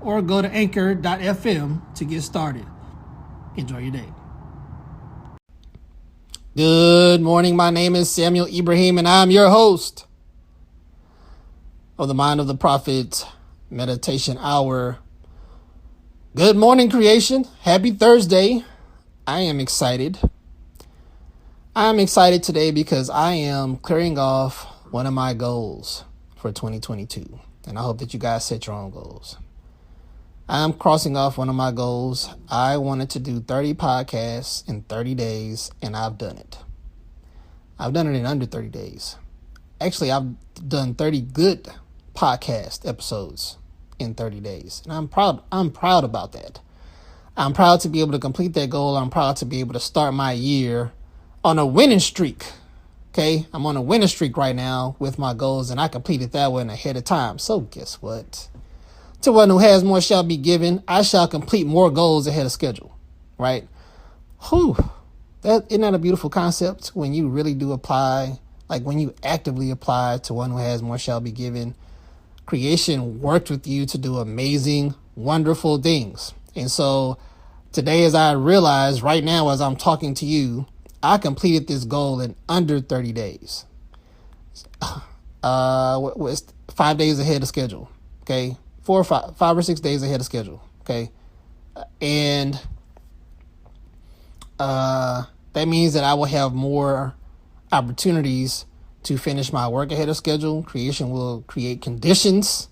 or go to anchor.fm to get started. Enjoy your day. Good morning. My name is Samuel Ibrahim, and I'm your host of the Mind of the Prophet Meditation Hour. Good morning, creation. Happy Thursday. I am excited. I'm excited today because I am clearing off one of my goals for 2022. And I hope that you guys set your own goals. I'm crossing off one of my goals. I wanted to do 30 podcasts in 30 days, and I've done it. I've done it in under 30 days. Actually, I've done 30 good podcast episodes in 30 days. And I'm proud about that. I'm proud to be able to complete that goal. I'm proud to be able to start my year on a winning streak. Okay, I'm on a winning streak right now with my goals, and I completed that one ahead of time. So guess what? To one who has more shall be given. I shall complete more goals ahead of schedule. Right? Whew. Isn't that a beautiful concept when you really do apply, like when you actively apply to one who has more shall be given? Creation worked with you to do amazing, wonderful things. And so today, as I realize right now, as I'm talking to you, I completed this goal in under 30 days. Was 5 days ahead of schedule. Okay. 5 or 6 days ahead of schedule. Okay. And that means that I will have more opportunities to finish my work ahead of schedule. Creation will create conditions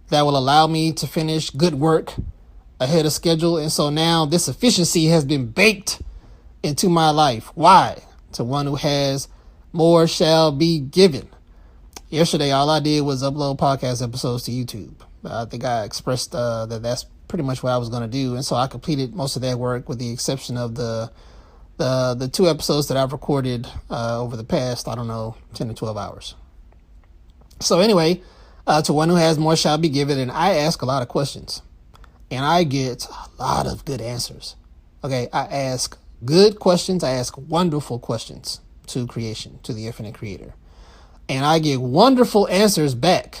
that will allow me to finish good work ahead of schedule. And so now this efficiency has been baked into my life. Why? To one who has more shall be given. Yesterday, all I did was upload podcast episodes to YouTube. I think I expressed that that's pretty much what I was going to do. And so I completed most of that work with the exception of the 2 episodes that I've recorded over the past, 10 to 12 hours. So anyway, to one who has more shall be given. And I ask a lot of questions and I get a lot of good answers. Okay. I ask good questions. I ask wonderful questions to creation, to the infinite creator. And I get wonderful answers back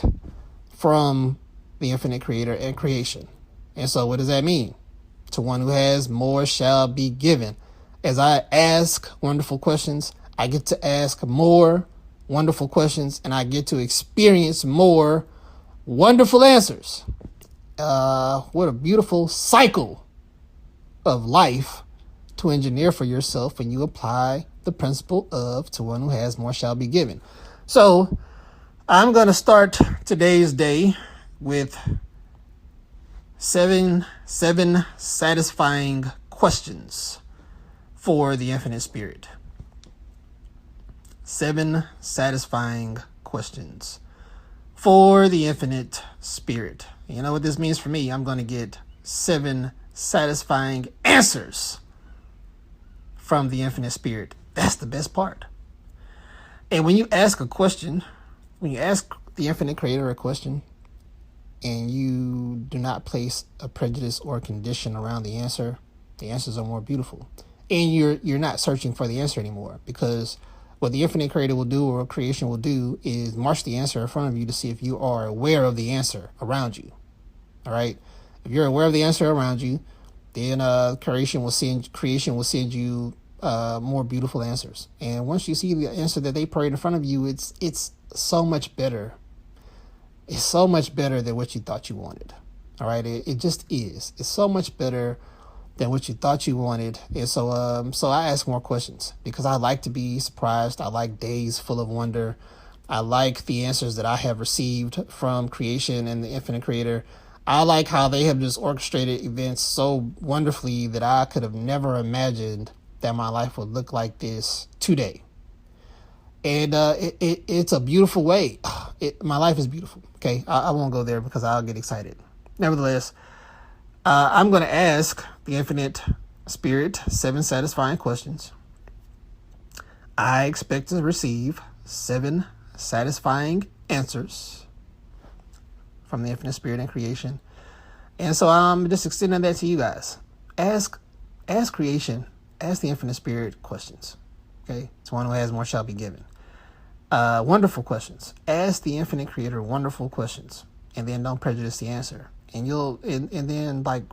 from the infinite creator and creation. And so what does that mean? To one who has more shall be given. As I ask wonderful questions, I get to ask more wonderful questions, and I get to experience more wonderful answers. What a beautiful cycle of life to engineer for yourself when you apply the principle of to one who has more shall be given. So I'm going to start today's day with seven satisfying questions for the infinite spirit. 7 satisfying questions for the infinite spirit. You know what this means for me? I'm going to get 7 satisfying answers from the infinite spirit. That's the best part. And when you ask a question, when you ask the infinite creator a question, and you do not place a prejudice or condition around the answers are more beautiful. And you're not searching for the answer anymore, because what the infinite creator will do, or creation will do, is march the answer in front of you to see if you are aware of the answer around you. All right. If you're aware of the answer around you, then creation will send you more beautiful answers. And once you see the answer that they prayed in front of you, it's so much better. It's so much better than what you thought you wanted. All right. It just is. It's so much better than what you thought you wanted. And so I ask more questions because I like to be surprised. I like days full of wonder. I like the answers that I have received from creation and the infinite creator. I like how they have just orchestrated events so wonderfully that I could have never imagined that my life would look like this today. And it's a beautiful way. My life is beautiful. Okay, I won't go there because I'll get excited. Nevertheless, I'm going to ask the infinite spirit 7 satisfying questions. I expect to receive 7 satisfying answers from the infinite spirit and creation. And so I'm just extending that to you guys. Ask creation, ask the infinite spirit questions. Okay, it's one who has more shall be given. Wonderful questions. Ask the infinite creator wonderful questions, and then don't prejudice the answer. and then like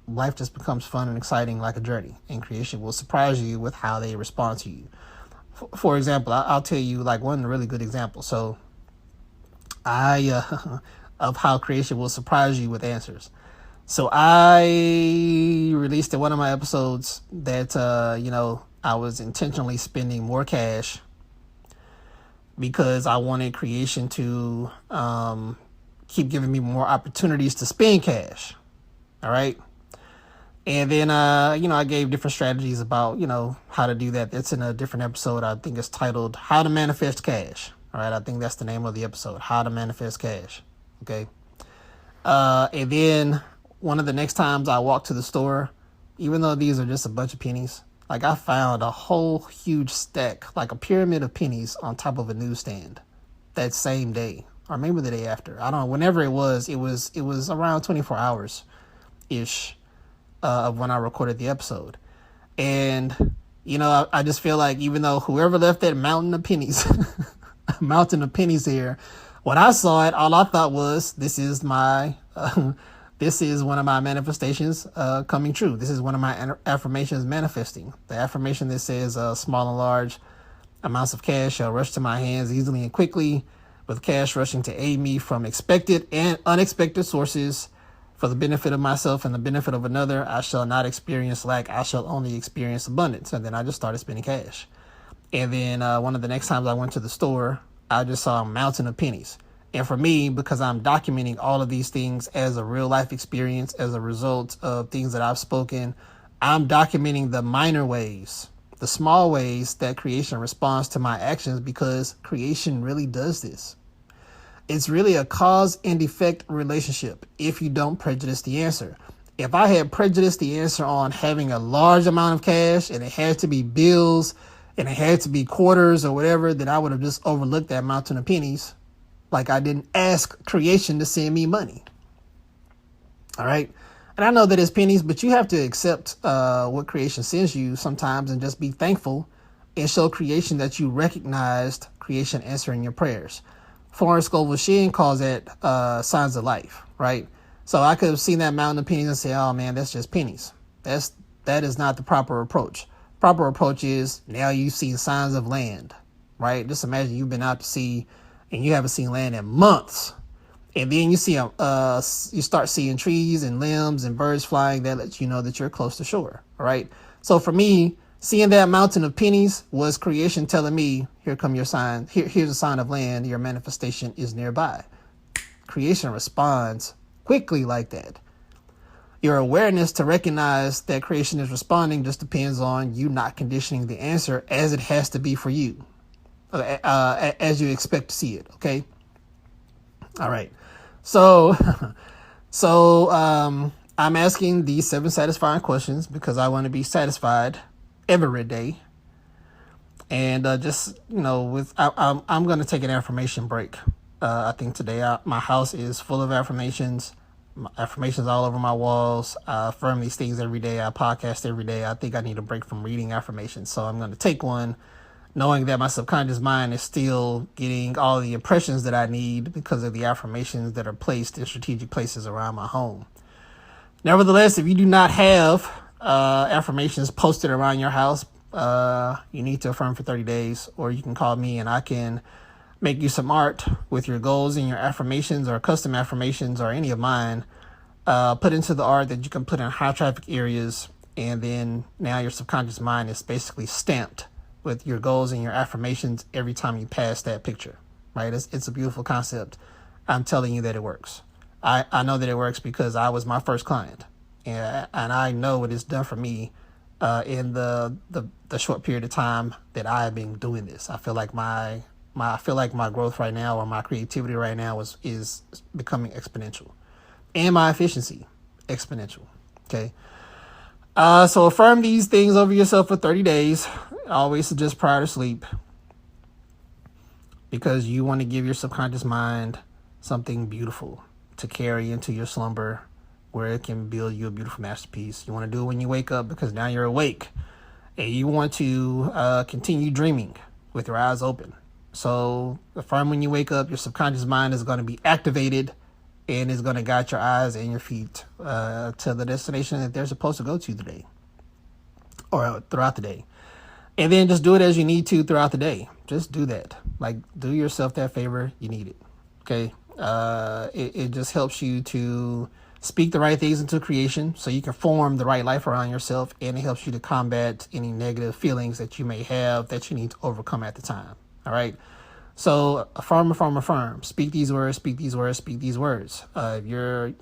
life just becomes fun and exciting like a journey, and creation will surprise you with how they respond to you. For example, I'll tell you like one really good example. So of how creation will surprise you with answers. So I released in one of my episodes that, I was intentionally spending more cash because I wanted creation to keep giving me more opportunities to spend cash. All right. And then, I gave different strategies about, how to do that. That's in a different episode. I think it's titled How to Manifest Cash. All right. I think that's the name of the episode, How to Manifest Cash. Okay. And then one of the next times I walked to the store, even though these are just a bunch of pennies, like I found a whole huge stack, like a pyramid of pennies on top of a newsstand that same day, or maybe the day after. I don't know. Whenever it was around 24 hours ish of when I recorded the episode. And, I just feel like even though whoever left that mountain of pennies, here, when I saw it, all I thought was, this is one of my manifestations coming true. This is one of my affirmations manifesting. The affirmation that says small and large amounts of cash shall rush to my hands easily and quickly, with cash rushing to aid me from expected and unexpected sources for the benefit of myself and the benefit of another. I shall not experience lack. I shall only experience abundance. And then I just started spending cash. And then one of the next times I went to the store, I just saw a mountain of pennies. And for me, because I'm documenting all of these things as a real life experience, as a result of things that I've spoken, I'm documenting the minor ways, the small ways that creation responds to my actions, because creation really does this. It's really a cause and effect relationship if you don't prejudice the answer. If I had prejudiced the answer on having a large amount of cash and it had to be bills and it had to be quarters or whatever, then I would have just overlooked that mountain of pennies. Like I didn't ask creation to send me money. All right. And I know that it's pennies, but you have to accept what creation sends you sometimes and just be thankful and show creation that you recognized creation answering your prayers. Florence Scovel Sheen calls that signs of life, right? So I could have seen that mountain of pennies and say, oh man, that's just pennies. That is not the proper approach. Proper approach is now you've seen signs of land, right? Just imagine you've been out to sea and you haven't seen land in months. And then you see you start seeing trees and limbs and birds flying. That lets you know that you're close to shore. All right. So for me, seeing that mountain of pennies was creation telling me, here come your sign. Here's a sign of land. Your manifestation is nearby. Creation responds quickly like that. Your awareness to recognize that creation is responding just depends on you not conditioning the answer as it has to be for you, as you expect to see it. Okay. All right. So I'm asking these 7 satisfying questions because I want to be satisfied every day. And I'm going to take an affirmation break. I think today my house is full of affirmations. Affirmations all over my walls. I affirm these things every day. I podcast every day. I think I need a break from reading affirmations. So I'm going to take one, knowing that my subconscious mind is still getting all the impressions that I need because of the affirmations that are placed in strategic places around my home. Nevertheless, if you do not have affirmations posted around your house, you need to affirm for 30 days, or you can call me and I can make you some art with your goals and your affirmations, or custom affirmations, or any of mine, put into the art that you can put in high traffic areas. And then now your subconscious mind is basically stamped with your goals and your affirmations every time you pass that picture, right? It's a beautiful concept. I'm telling you that it works. I know that it works because I was my first client, and I know what it's done for me in the short period of time that I have been doing this. I feel like my growth right now, or my creativity right now, is becoming exponential, and my efficiency exponential. Okay. So affirm these things over yourself for 30 days. I always suggest prior to sleep, because you want to give your subconscious mind something beautiful to carry into your slumber, where it can build you a beautiful masterpiece. You want to do it when you wake up, because now you're awake, and you want to continue dreaming with your eyes open. So affirm when you wake up. Your subconscious mind is going to be activated and it's going to guide your eyes and your feet to the destination that they're supposed to go to today or throughout the day. And then just do it as you need to throughout the day. Just do that. Like, do yourself that favor. You need it. Okay. It just helps you to speak the right things into creation so you can form the right life around yourself. And it helps you to combat any negative feelings that you may have that you need to overcome at the time. All right. So affirm, affirm, affirm. Speak these words, speak these words, speak these words. If you're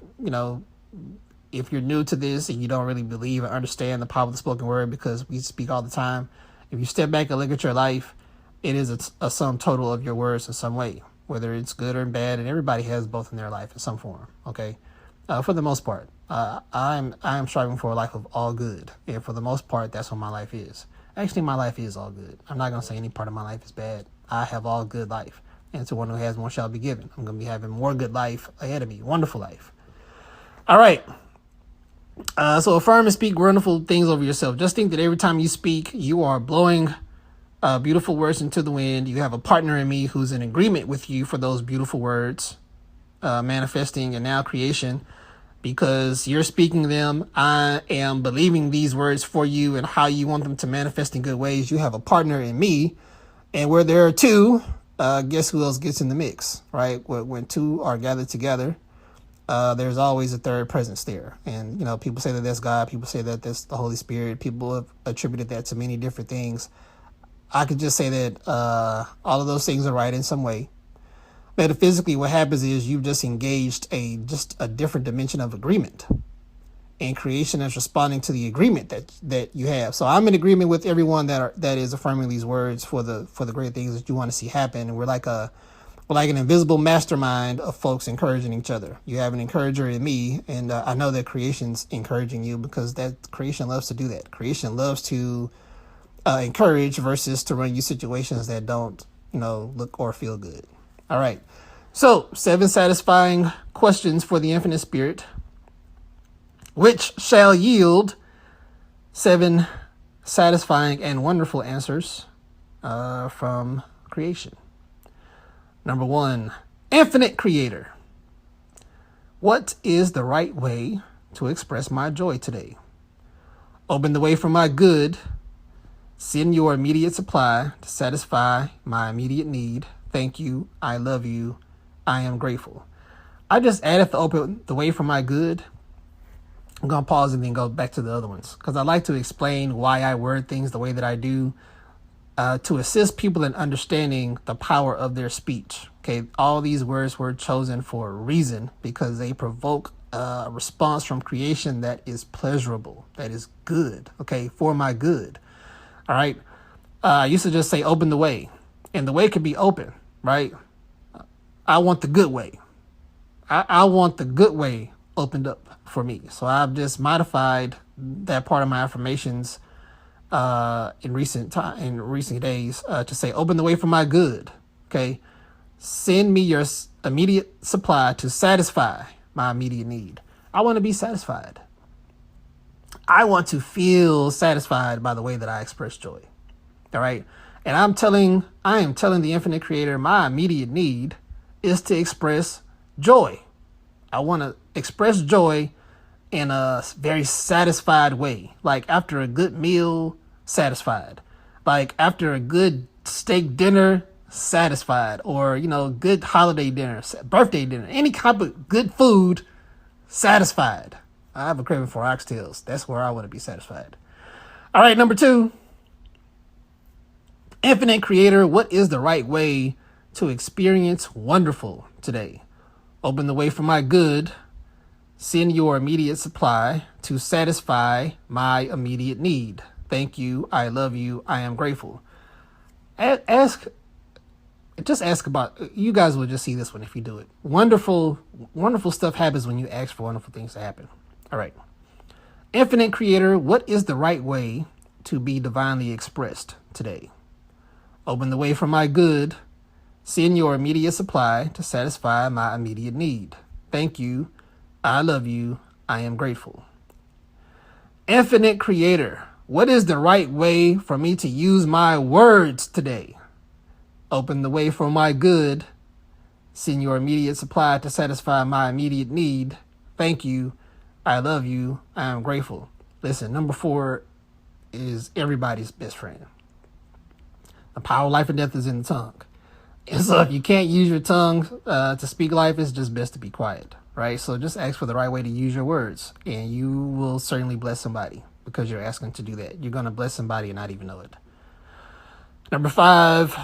new to this and you don't really believe and understand the power of the spoken word, because we speak all the time, if you step back and look at your life, it is a sum total of your words in some way, whether it's good or bad, and everybody has both in their life in some form. Okay, for the most part, I'm striving for a life of all good, and for the most part, that's what my life is. Actually, my life is all good. I'm not gonna say any part of my life is bad. I have all good life, and to one who has more shall be given. I'm gonna be having more good life ahead of me. Wonderful life. All right. So affirm and speak wonderful things over yourself. Just think that every time you speak, you are blowing beautiful words into the wind. You have a partner in me who's in agreement with you for those beautiful words, manifesting and now creation, because you're speaking them. I am believing these words for you and how you want them to manifest in good ways. You have a partner in me, and where there are two, guess who else gets in the mix, right? When two are gathered together, there's always a third presence there. And, people say that that's God. People say that that's the Holy Spirit. People have attributed that to many different things. I could just say that all of those things are right in some way. Metaphysically, what happens is you've just engaged a different dimension of agreement. And creation is responding to the agreement that you have. So I'm in agreement with everyone that is affirming these words for the great things that you want to see happen. And we're like an invisible mastermind of folks encouraging each other. You have an encourager in me, and I know that creation's encouraging you, because that creation loves to do that. Creation loves to encourage versus to run you situations that don't, look or feel good. All right. So 7 satisfying questions for the infinite spirit, which shall yield 7 satisfying and wonderful answers from creation. Number 1, infinite creator. What is the right way to express my joy today? Open the way for my good. Send your immediate supply to satisfy my immediate need. Thank you. I love you. I am grateful. I just added the open the way for my good. I'm going to pause and then go back to the other ones, because I like to explain why I word things the way that I do, to assist people in understanding the power of their speech. Okay, all these words were chosen for a reason, because they provoke a response from creation that is pleasurable, that is good, okay, for my good. All right. I used to just say open the way, and the way could be open, right? I want the good way. I want the good way opened up for me. So I've just modified that part of my affirmations in recent days to say open the way for my good. Okay. Send me your immediate supply to satisfy my immediate need. I want to be satisfied. I want to feel satisfied by the way that I express joy. All right. And I am telling the infinite creator my immediate need is to express joy. I want to express joy in a very satisfied way. Like after a good meal, satisfied. Like after a good steak dinner, satisfied. Or, good holiday dinner, birthday dinner, any type of good food, satisfied. I have a craving for oxtails. That's where I want to be satisfied. All right, number 2. Infinite creator, what is the right way to experience wonderful today? Open the way for my good. Send your immediate supply to satisfy my immediate need. Thank you. I love you. I am grateful. Ask about, you guys will just see this one if you do it. Wonderful stuff happens when you ask for wonderful things to happen. All right. Infinite creator, what is the right way to be divinely expressed today? Open the way for my good. Send your immediate supply to satisfy my immediate need. Thank you. I love you. I am grateful. Infinite creator, what is the right way for me to use my words today? Open the way for my good. Send your immediate supply to satisfy my immediate need. Thank you. I love you. I am grateful. Listen, number 4 is everybody's best friend. The power of life and death is in the tongue. And so if you can't use your tongue to speak life, it's just best to be quiet, right? So just ask for the right way to use your words, and you will certainly bless somebody because you're asking to do that. You're going to bless somebody and not even know it. Number 5,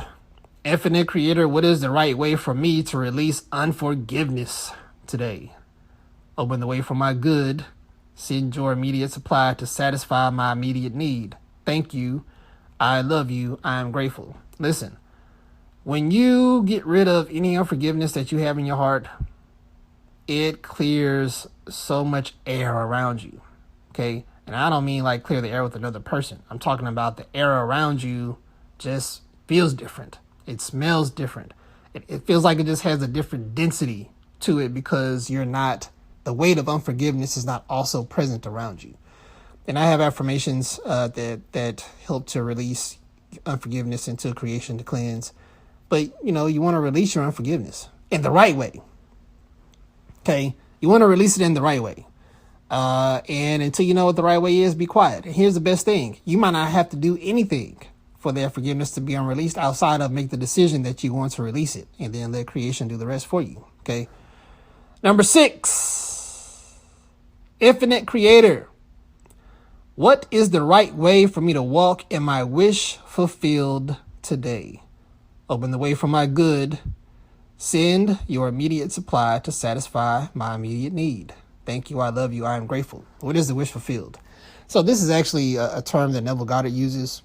infinite creator, what is the right way for me to release unforgiveness today? Open the way for my good. Send your immediate supply to satisfy my immediate need. Thank you. I love you. I am grateful. Listen, when you get rid of any unforgiveness that you have in your heart, it clears so much air around you. Okay? And I don't mean like clear the air with another person. I'm talking about the air around you just feels different. It smells different. It feels like it just has a different density to it because the weight of unforgiveness is not also present around you. And I have affirmations that help to release unforgiveness into creation to cleanse. But, you want to release your unforgiveness in the right way. Okay? You want to release it in the right way. And until you know what the right way is, be quiet. And here's the best thing. You might not have to do anything for their forgiveness to be unreleased outside of make the decision that you want to release it and then let creation do the rest for you. Okay. Number 6, infinite creator. What is the right way for me to walk in my wish fulfilled today? Open the way for my good. Send your immediate supply to satisfy my immediate need. Thank you. I love you. I am grateful. What is the wish fulfilled? So this is actually a term that Neville Goddard uses.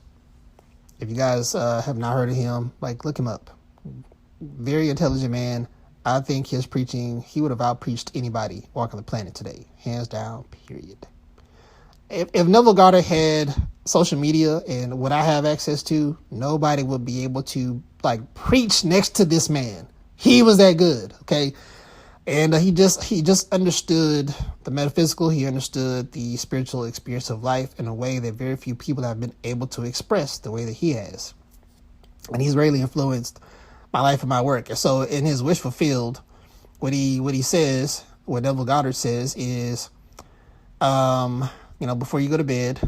If you guys have not heard of him, look him up. Very intelligent man. I think his preaching, he would have out-preached anybody walking the planet today. Hands down, period. If Neville Goddard had social media and what I have access to, nobody would be able to preach next to this man. He was that good, okay? And he just understood the metaphysical. He understood the spiritual experience of life in a way that very few people have been able to express the way that he has. And he's greatly influenced my life and my work. And so in his wish fulfilled, what he says, what Neville Goddard says is, before you go to bed,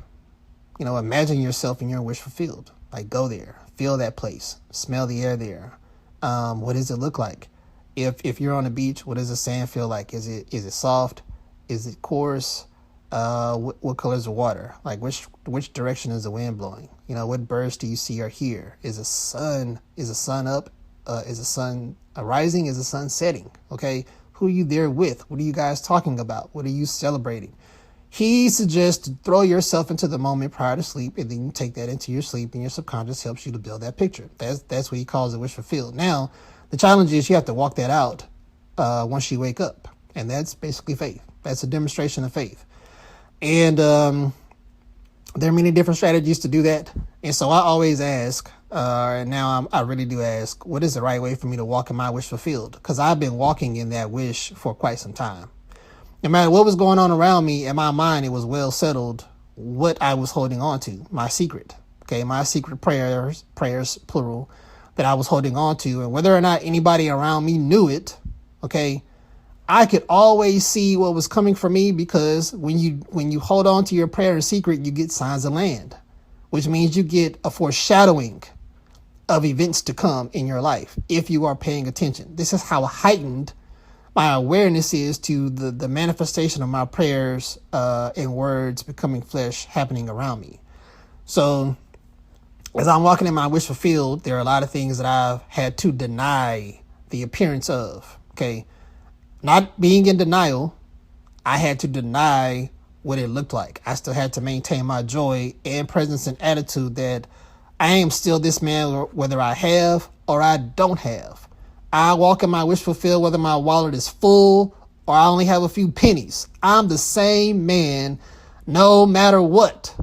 imagine yourself in your wish fulfilled. Go there, feel that place, smell the air there. What does it look like? If you're on the beach, what does the sand feel like? Is it soft? Is it coarse? What color is the water? Which direction is the wind blowing? What birds do you see or hear? Is the sun up? Is the sun rising? Is the sun setting? Okay. Who are you there with? What are you guys talking about? What are you celebrating? He suggests to throw yourself into the moment prior to sleep, and then you take that into your sleep, and your subconscious helps you to build that picture. That's what he calls the wish fulfilled. Now, the challenge is you have to walk that out once you wake up, and that's basically faith. That's a demonstration of faith. And there are many different strategies to do that. And so I always ask, and now I really do ask, what is the right way for me to walk in my wish fulfilled? Because I've been walking in that wish for quite some time. No matter what was going on around me, in my mind, it was well settled what I was holding on to, my secret. Okay, my secret prayers, plural, that I was holding on to. And whether or not anybody around me knew it, okay, I could always see what was coming for me, because when you hold on to your prayer in secret, you get signs of land, which means you get a foreshadowing of events to come in your life if you are paying attention. This is how heightened my awareness is to the manifestation of my prayers and words becoming flesh happening around me. So as I'm walking in my wish fulfilled, there are a lot of things that I've had to deny the appearance of. Okay. Not being in denial, I had to deny what it looked like. I still had to maintain my joy and presence and attitude that I am still this man, whether I have or I don't have. I walk in my wish fulfilled whether my wallet is full or I only have a few pennies. I'm the same man no matter what.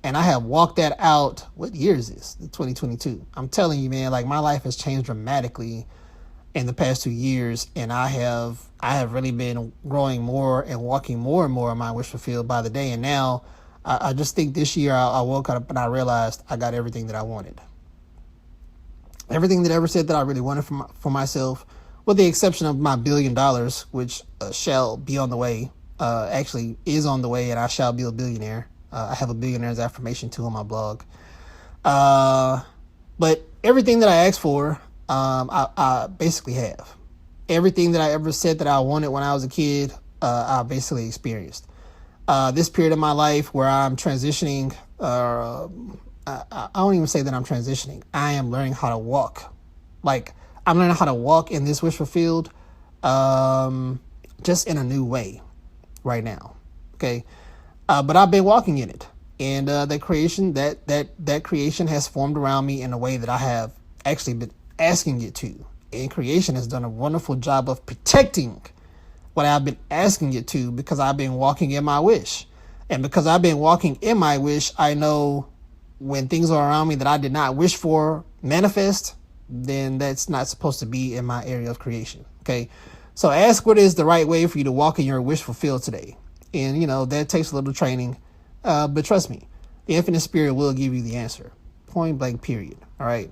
And I have walked that out. What year is this? 2022. I'm telling you, man, my life has changed dramatically in the past 2 years. And I have really been growing more and walking more and more in my wish fulfilled by the day. And now I just think this year I woke up and I realized I got everything that I wanted. Everything that I ever said that I really wanted for myself, with the exception of my $1 billion, which shall be on the way, actually is on the way, and I shall be a billionaire. I have a billionaire's affirmation too on my blog. But everything that I asked for, I basically have. Everything that I ever said that I wanted when I was a kid, I basically experienced. This period of my life where I'm transitioning, I don't even say that I'm transitioning. I am learning how to walk. Like, I'm learning how to walk in this wish fulfilled, just in a new way right now. Okay. But I've been walking in it. And that creation has formed around me in a way that I have actually been asking it to. And creation has done a wonderful job of protecting what I've been asking it to, because I've been walking in my wish. And because I've been walking in my wish, I know when things are around me that I did not wish for manifest, then that's not supposed to be in my area of creation. Okay. So ask what is the right way for you to walk in your wish fulfilled today. And, that takes a little training. But trust me, the infinite spirit will give you the answer. Point blank, period. All right.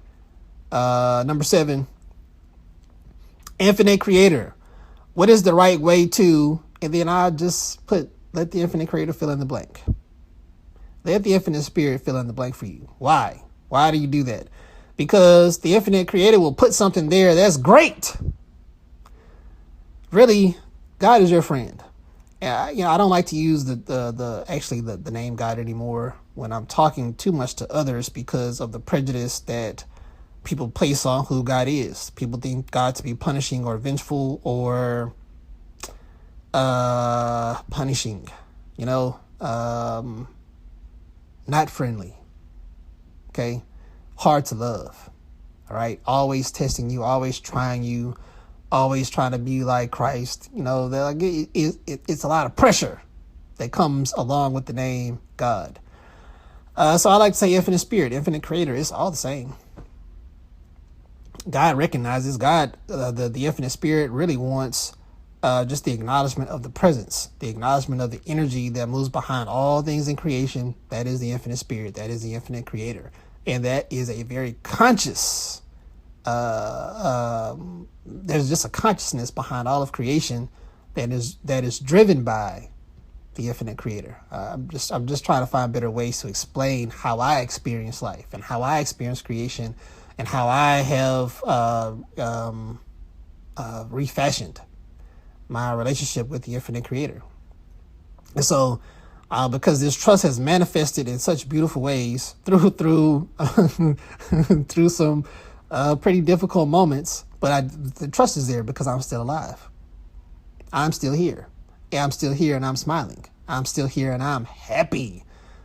Number 7, infinite creator. What is the right way to, and then I just let the infinite creator fill in the blank. Let the infinite spirit fill in the blank for you. Why? Why do you do that? Because the infinite creator will put something there that's great. Really, God is your friend. I don't like to use the name God anymore when I'm talking too much to others, because of the prejudice that people place on who God is. People think God to be punishing or vengeful or punishing, not friendly. Okay. Hard to love. All right. Always testing you, always trying you, always trying to be like Christ. It's a lot of pressure that comes along with the name God. So I like to say infinite spirit, infinite creator. It's all the same. God recognizes, the infinite spirit really wants just the acknowledgement of the presence, the acknowledgement of the energy that moves behind all things in creation. That is the infinite spirit. That is the infinite creator. And that is a very conscious, there's just a consciousness behind all of creation that is driven by the infinite creator. I'm just trying to find better ways to explain how I experience life and how I experience creation and how I have refashioned my relationship with the infinite creator. And so, because this trust has manifested in such beautiful ways through some pretty difficult moments, but the trust is there because I'm still alive. I'm still here. I'm still here and I'm smiling. I'm still here and I'm happy.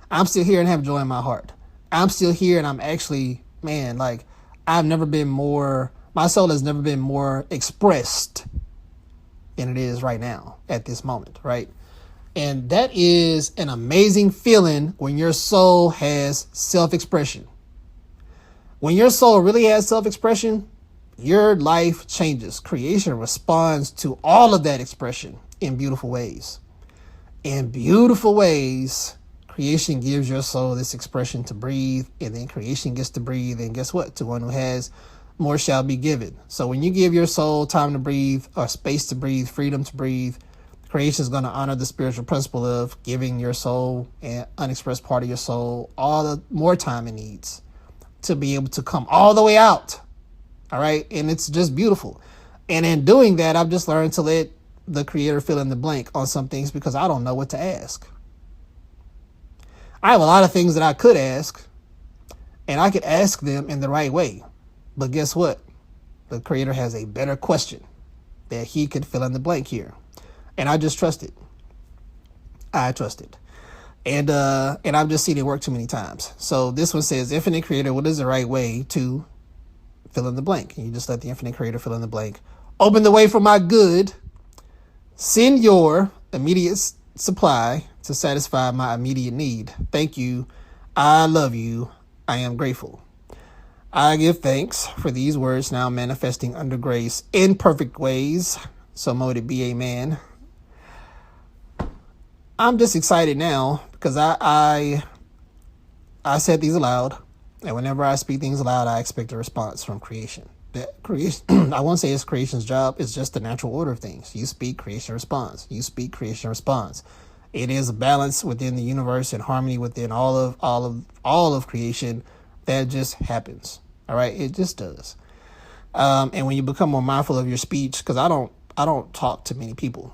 I'm still here and have joy in my heart. I'm still here and I'm actually, my soul has never been more expressed than it is right now at this moment, right? And that is an amazing feeling when your soul has self-expression. When your soul really has self-expression, your life changes. Creation responds to all of that expression in beautiful ways. In beautiful ways, creation gives your soul this expression to breathe, and then creation gets to breathe, and guess what? To one who has, more shall be given. So when you give your soul time to breathe, or space to breathe, freedom to breathe, creation is going to honor the spiritual principle of giving your soul, an unexpressed part of your soul, all the more time it needs to be able to come all the way out. All right. And it's just beautiful. And in doing that, I've just learned to let the creator fill in the blank on some things because I don't know what to ask. I have a lot of things that I could ask, and I could ask them in the right way. But guess what? The creator has a better question that he could fill in the blank here. And I just trust it. I trust it. And I've just seen it work too many times. So this one says, infinite creator, what is the right way to fill in the blank? And you just let the infinite creator fill in the blank. Open the way for my good. Send your immediate supply to satisfy my immediate need. Thank you. I love you. I am grateful. I give thanks for these words now manifesting under grace in perfect ways. So mote it be, amen. I'm just excited now because I said these aloud. And whenever I speak things aloud, I expect a response from creation. That creation, I won't say it's creation's job. It's just the natural order of things. You speak, creation responds. You speak, creation responds. It is a balance within the universe and harmony within all of creation that just happens. All right, it just does. And when you become more mindful of your speech, because I don't talk to many people.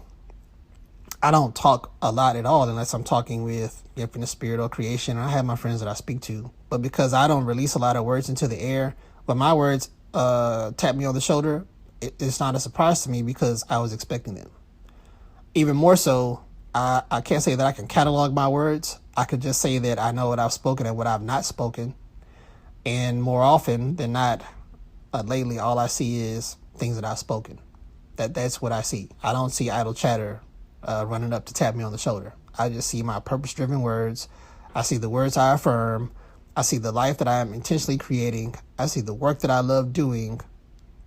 I don't talk a lot at all unless I'm talking with infinite spirit or creation. I have my friends that I speak to, but because I don't release a lot of words into the air, but my words tap me on the shoulder, it's not a surprise to me because I was expecting them. Even more so, I can't say that I can catalog my words. I could just say that I know what I've spoken and what I've not spoken. And more often than not, lately, all I see is things that I've spoken. That's what I see. I don't see idle chatter running up to tap me on the shoulder. I just see my purpose-driven words. I see the words I affirm. I see the life that I am intentionally creating. I see the work that I love doing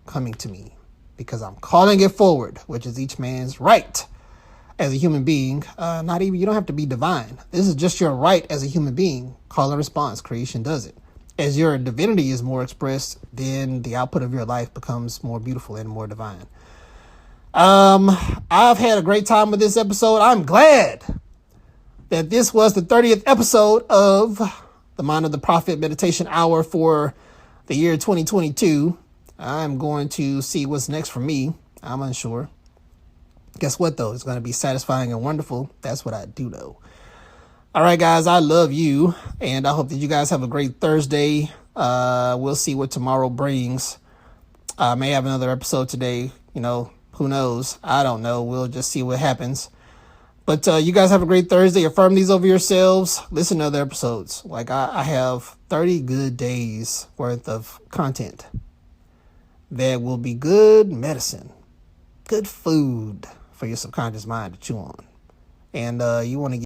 coming to me because I'm calling it forward, which is each man's right as a human being. You don't have to be divine. This is just your right as a human being. Call and response. Creation does it. As your divinity is more expressed, then the output of your life becomes more beautiful and more divine. I've had a great time with this episode. I'm glad that this was the 30th episode of the Mind of the Prophet Meditation Hour for the year 2022. I'm going to see what's next for me. I'm unsure. Guess what, though? It's going to be satisfying and wonderful. That's what I do know. All right, guys, I love you, and I hope that you guys have a great Thursday. We'll see what tomorrow brings. I may have another episode today. Who knows? I don't know. We'll just see what happens. But you guys have a great Thursday. Affirm these over yourselves. Listen to other episodes. Like I have 30 good days worth of content that will be good medicine, good food for your subconscious mind to chew on. And you want to